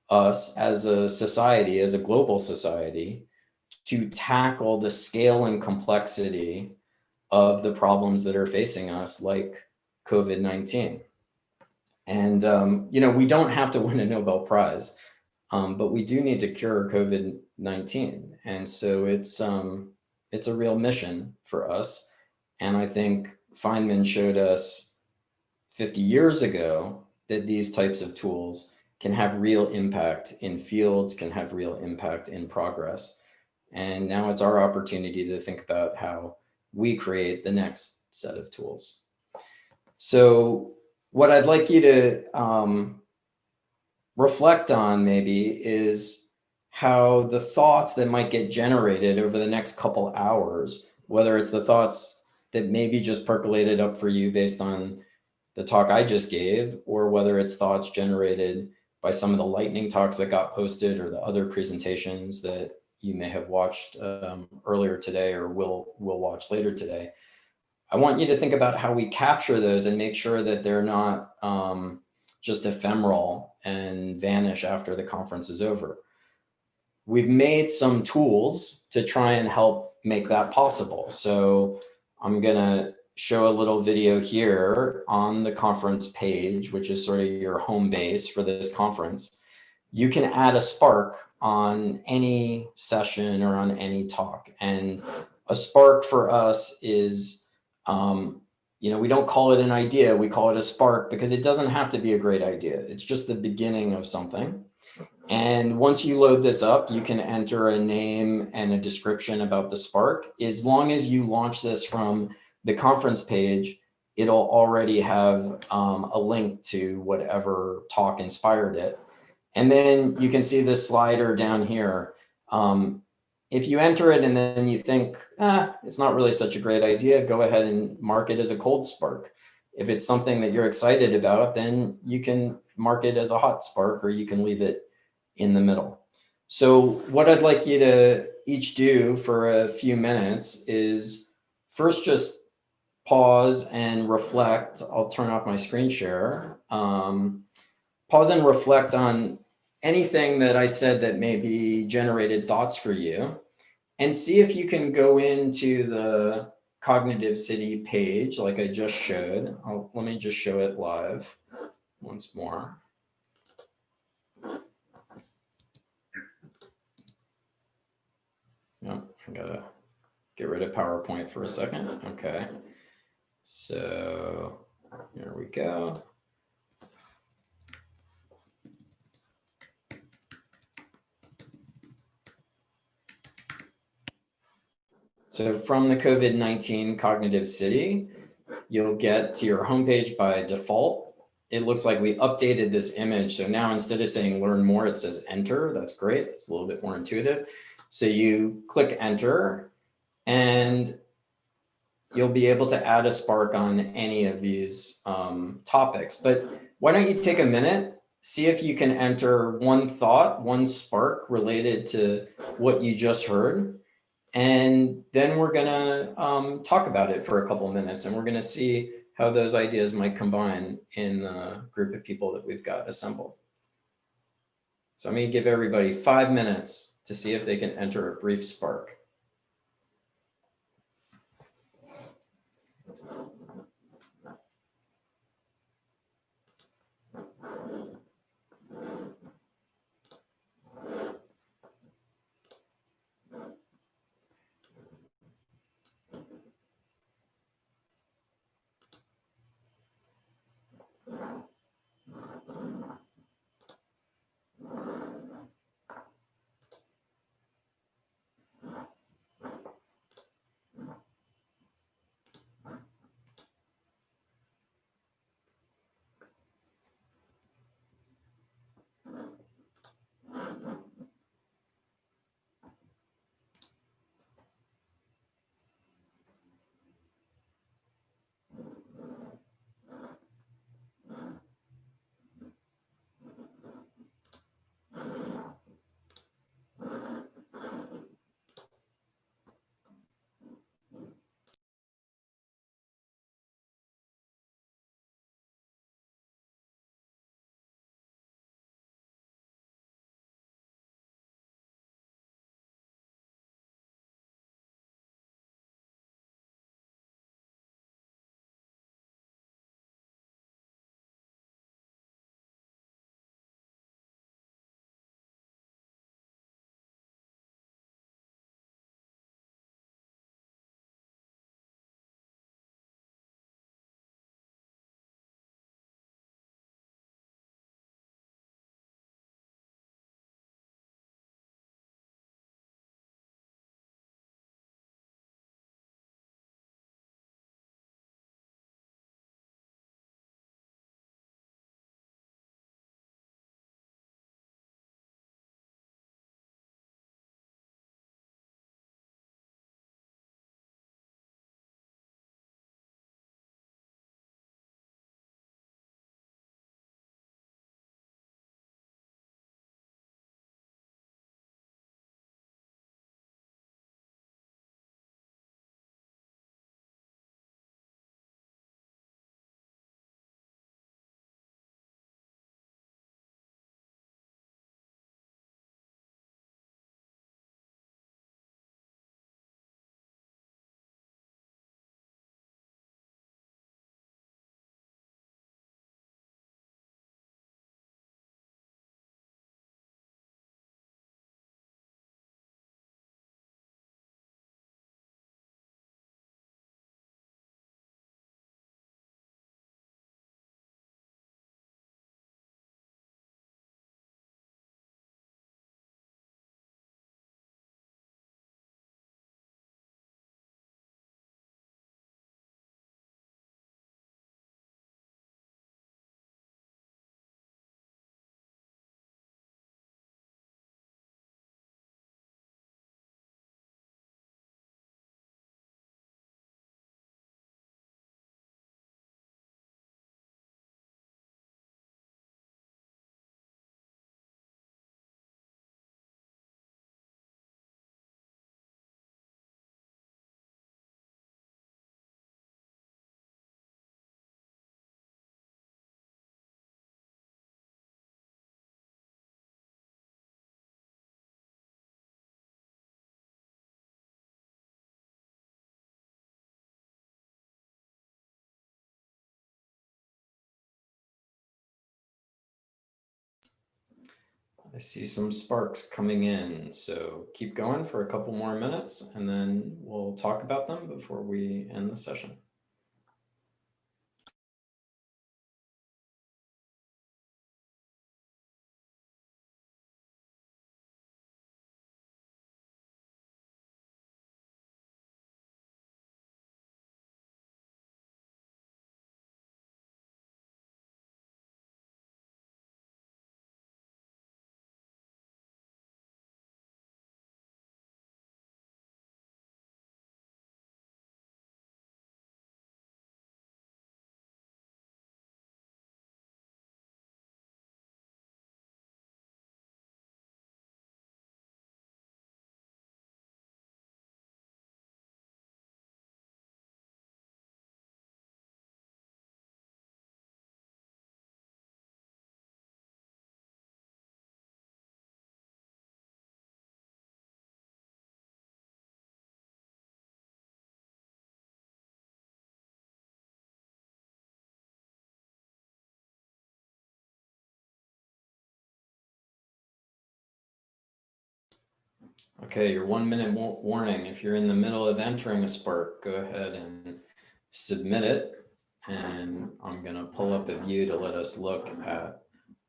Speaker 1: us as a society, as a global society, to tackle the scale and complexity of the problems that are facing us, like COVID-19. And, you know, we don't have to win a Nobel Prize, but we do need to cure COVID-19. And so it's a real mission for us. And I think Feynman showed us 50 years ago that these types of tools can have real impact in fields, can have real impact in progress. And now it's our opportunity to think about how we create the next set of tools. So what I'd like you to reflect on maybe is how the thoughts that might get generated over the next couple hours, whether it's the thoughts that maybe just percolated up for you based on the talk I just gave, or whether it's thoughts generated by some of the lightning talks that got posted or the other presentations that you may have watched earlier today or will watch later today. I want you to think about how we capture those and make sure that they're not just ephemeral and vanish after the conference is over. We've made some tools to try and help make that possible. So I'm gonna show a little video here on the conference page, which is sort of your home base for this conference. You can add a spark on any session or on any talk. And a spark for us is, you know, we don't call it an idea, we call it a spark because it doesn't have to be a great idea. It's just the beginning of something. And once you load this up, you can enter a name and a description about the spark. As long as you launch this from the conference page, it'll already have a link to whatever talk inspired it. And then you can see this slider down here. If you enter it and then you think, it's not really such a great idea, go ahead and mark it as a cold spark. If it's something that you're excited about, then you can mark it as a hot spark, or you can leave it in the middle. So what I'd like you to each do for a few minutes is first just pause and reflect. I'll turn off my screen share. Pause and reflect on anything that I said that maybe generated thoughts for you, and see if you can go into the Cognitive City page like I just showed. Let me just show it live once more. Oh, I gotta get rid of PowerPoint for a second. Okay, so here we go. So from the COVID-19 Cognitive City, you'll get to your homepage by default. It looks like we updated this image. So now instead of saying learn more, it says enter. That's great. It's a little bit more intuitive. So you click enter and you'll be able to add a spark on any of these topics. But why don't you take a minute, see if you can enter one thought, one spark related to what you just heard. And then we're gonna talk about it for a couple minutes, and we're gonna see how those ideas might combine in the group of people that we've got assembled. So I'm going to give everybody 5 minutes to see if they can enter a brief spark. I see some sparks coming in, so keep going for a couple more minutes and then we'll talk about them before we end the session. Okay, your 1 minute warning. If you're in the middle of entering a Spark, go ahead and submit it. And I'm going to pull up a view to let us look at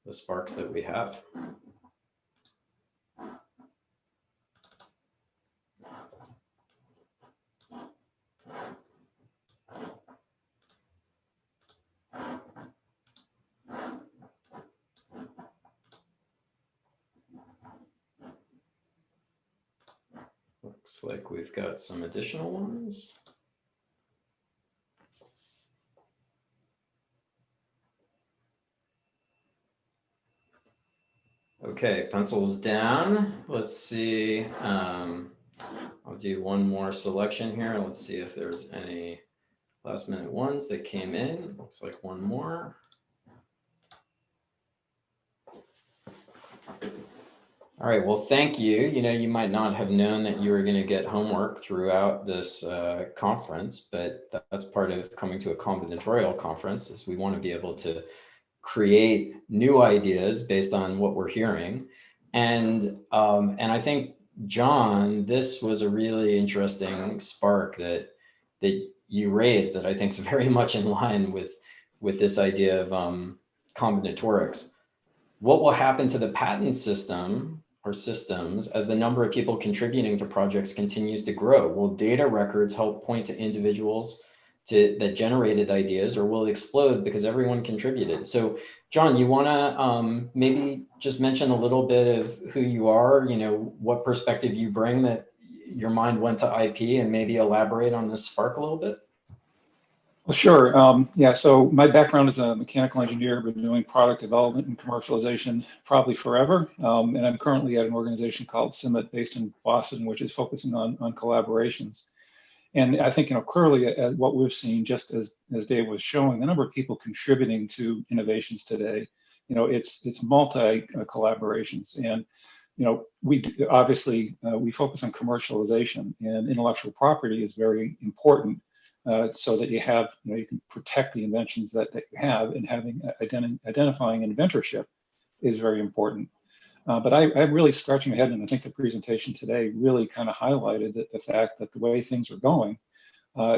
Speaker 1: the Sparks that we have. Looks like we've got some additional ones. Okay, pencils down. Let's see. I'll do one more selection here. Let's see if there's any last minute ones that came in. Looks like one more. All right, well, thank you. You know, you might not have known that you were going to get homework throughout this conference, but that's part of coming to a combinatorial conference is we want to be able to create new ideas based on what we're hearing. And I think, John, this was a really interesting spark that you raised that I think is very much in line with this idea of combinatorics. What will happen to the patent system or systems as the number of people contributing to projects continues to grow? Will data records help point to individuals that generated ideas, or will it explode because everyone contributed? So, John, you want to maybe just mention a little bit of who you are, you know, what perspective you bring that your mind went to IP, and maybe elaborate on this spark a little bit?
Speaker 2: Well, sure. Yeah, so my background is a mechanical engineer, been doing product development and commercialization probably forever. And I'm currently at an organization called Summit based in Boston, which is focusing on collaborations. And I think, you know, clearly what we've seen, just as Dave was showing, the number of people contributing to innovations today, you know, it's multi collaborations. And, you know, we obviously we focus on commercialization, and intellectual property is very important. So that you have, you know, you can protect the inventions that you have, and having identifying inventorship is very important. But I'm really scratching my head, and I think the presentation today really kind of highlighted the fact that the way things are going,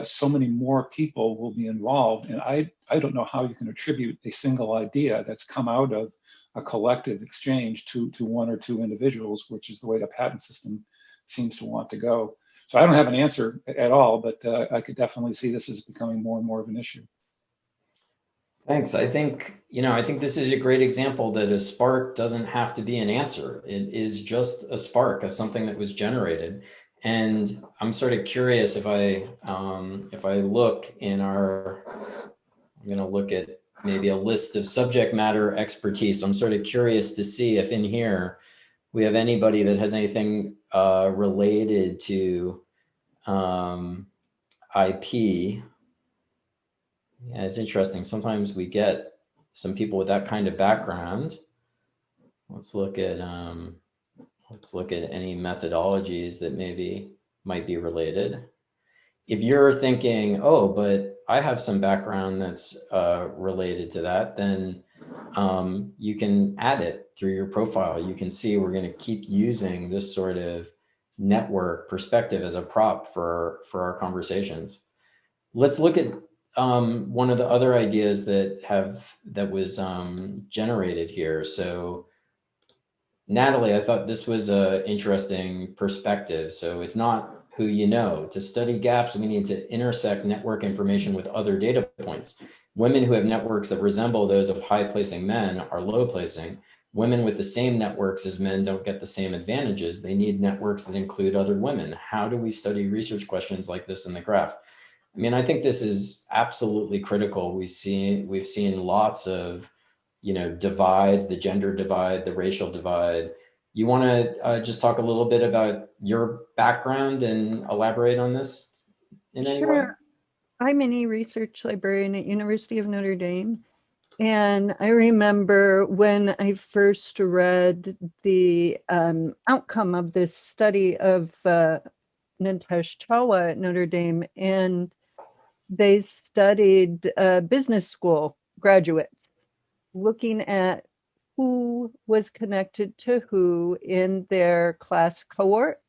Speaker 2: so many more people will be involved. And I don't know how you can attribute a single idea that's come out of a collective exchange to one or two individuals, which is the way the patent system seems to want to go. So I don't have an answer at all, but I could definitely see this as becoming more and more of an issue.
Speaker 1: Thanks. I think, you know, I think this is a great example that a spark doesn't have to be an answer. It is just a spark of something that was generated. And I'm sort of curious if I look in our, I'm going to look at maybe a list of subject matter expertise. I'm sort of curious to see if in here we have anybody that has anything related to IP. Yeah, it's interesting. Sometimes we get some people with that kind of background. Let's look at any methodologies that maybe might be related. If you're thinking, oh, but I have some background that's related to that, then you can add it through your profile. You can see we're going to keep using this sort of network perspective as a prop for our conversations. Let's look at one of the other ideas that was generated here. So Natalie, I thought this was an interesting perspective. So it's not who you know. To study gaps, we need to intersect network information with other data points. Women who have networks that resemble those of high placing men are low placing. Women with the same networks as men don't get the same advantages. They need networks that include other women. How do we study research questions like this in the graph? I mean, I think this is absolutely critical. We've seen lots of, you know, divides, the gender divide, the racial divide. You want to just talk a little bit about your background and elaborate on this in any way?
Speaker 10: Sure. I'm an e-research librarian at University of Notre Dame. And I remember when I first read the outcome of this study of Nitesh Chawla at Notre Dame, and they studied business school graduates, looking at who was connected to who in their class cohort.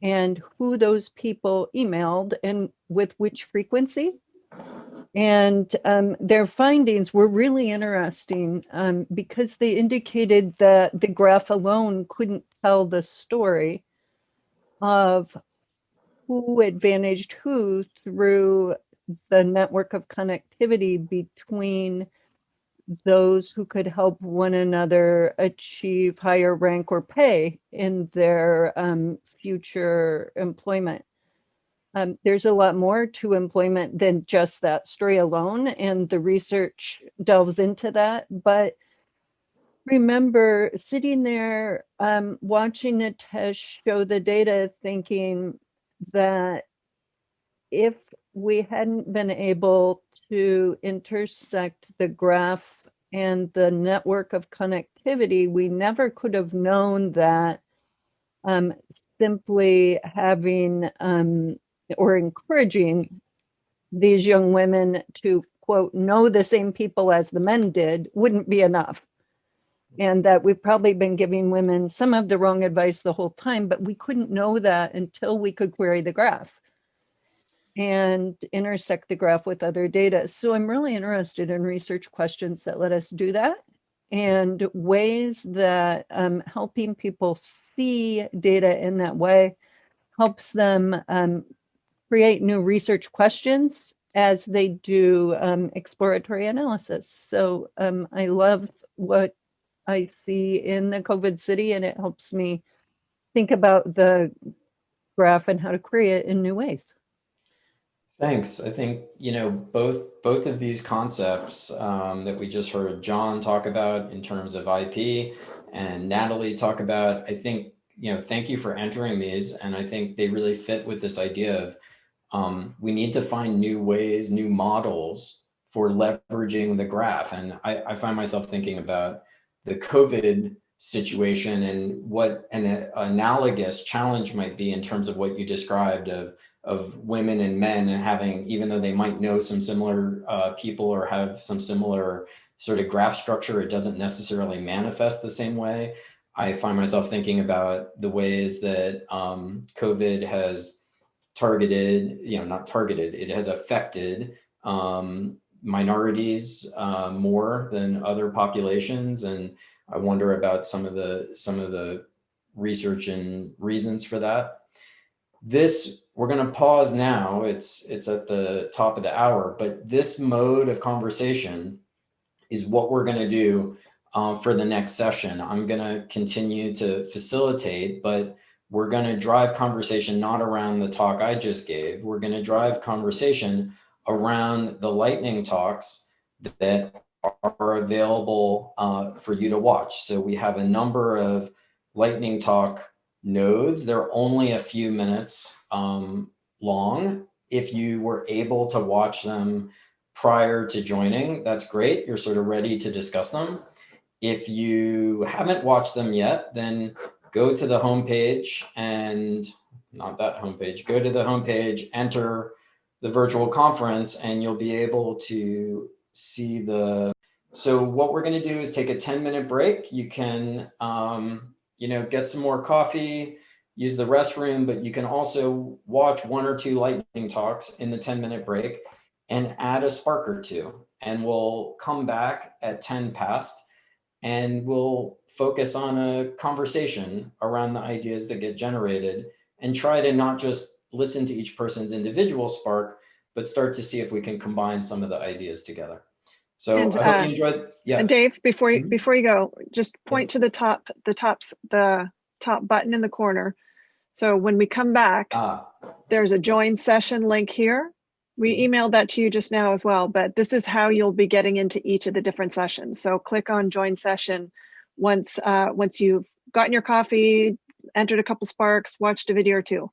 Speaker 10: and who those people emailed and with which frequency. And their findings were really interesting because they indicated that the graph alone couldn't tell the story of who advantaged who through the network of connectivity between those who could help one another achieve higher rank or pay in their future employment. There's a lot more to employment than just that story alone, and the research delves into that. But remember sitting there watching Nitesh show the data, thinking that if we hadn't been able to intersect the graph and the network of connectivity, we never could have known that simply having or encouraging these young women to, quote, know the same people as the men did wouldn't be enough. And that we've probably been giving women some of the wrong advice the whole time, but we couldn't know that until we could query the graph and intersect the graph with other data. So I'm really interested in research questions that let us do that, and ways that helping people see data in that way helps them create new research questions as they do exploratory analysis. So I love what I see in the COVID city, and it helps me think about the graph and how to query it in new ways.
Speaker 1: Thanks. I think, both of these concepts that we just heard John talk about in terms of IP and Natalie talk about, I think, thank you for entering these. And I think they really fit with this idea of we need to find new ways, new models for leveraging the graph. And I find myself thinking about the COVID situation and what an analogous challenge might be in terms of what you described of women and men and having, even though they might know some similar people or have some similar sort of graph structure, it doesn't necessarily manifest the same way. I find myself thinking about the ways that COVID has targeted, not targeted, it has affected minorities more than other populations. And I wonder about some of the research and reasons for that. We're going to pause now. It's at the top of the hour, but this mode of conversation is what we're going to do for the next session. I'm going to continue to facilitate, but we're going to drive conversation not around the talk I just gave. We're going to drive conversation around the lightning talks that are available for you to watch. So we have a number of lightning talk nodes. They're only a few minutes long. If you were able to watch them prior to joining, that's great. You're sort of ready to discuss them. If you haven't watched them yet, then go to the homepage and not that homepage, go to the homepage, enter the virtual conference, and you'll be able to see so what we're going to do is take a 10-minute break. You can, get some more coffee, use the restroom, but you can also watch 1 or 2 lightning talks in the 10-minute break and add a spark or 2. And we'll come back at 10 past and we'll focus on a conversation around the ideas that get generated and try to not just listen to each person's individual spark, but start to see if we can combine some of the ideas together. So I hope you enjoyed. Yeah.
Speaker 3: And Dave, before you go, just point to the top button in the corner. So when we come back, there's a join session link here. We emailed that to you just now as well, but this is how you'll be getting into each of the different sessions. So click on join session once you've gotten your coffee, entered a couple sparks, watched a video or 2.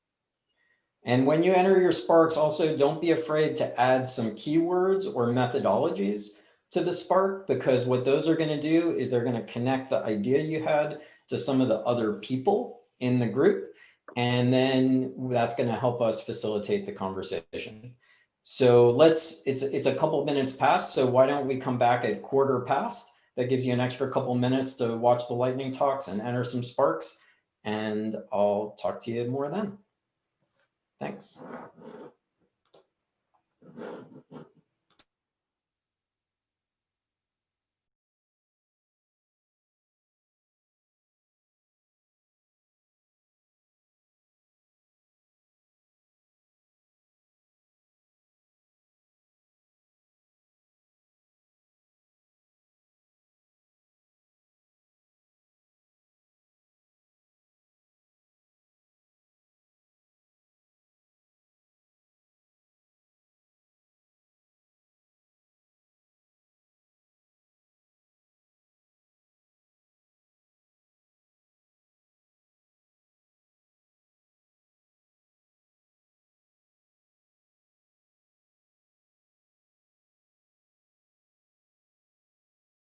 Speaker 1: And when you enter your sparks, also don't be afraid to add some keywords or methodologies to the spark, because what those are going to do is they're going to connect the idea you had to some of the other people in the group. And then that's going to help us facilitate the conversation. So it's a couple minutes past. So why don't we come back at 1/4 past? That gives you an extra couple minutes to watch the lightning talks and enter some sparks. And I'll talk to you more then. Thanks.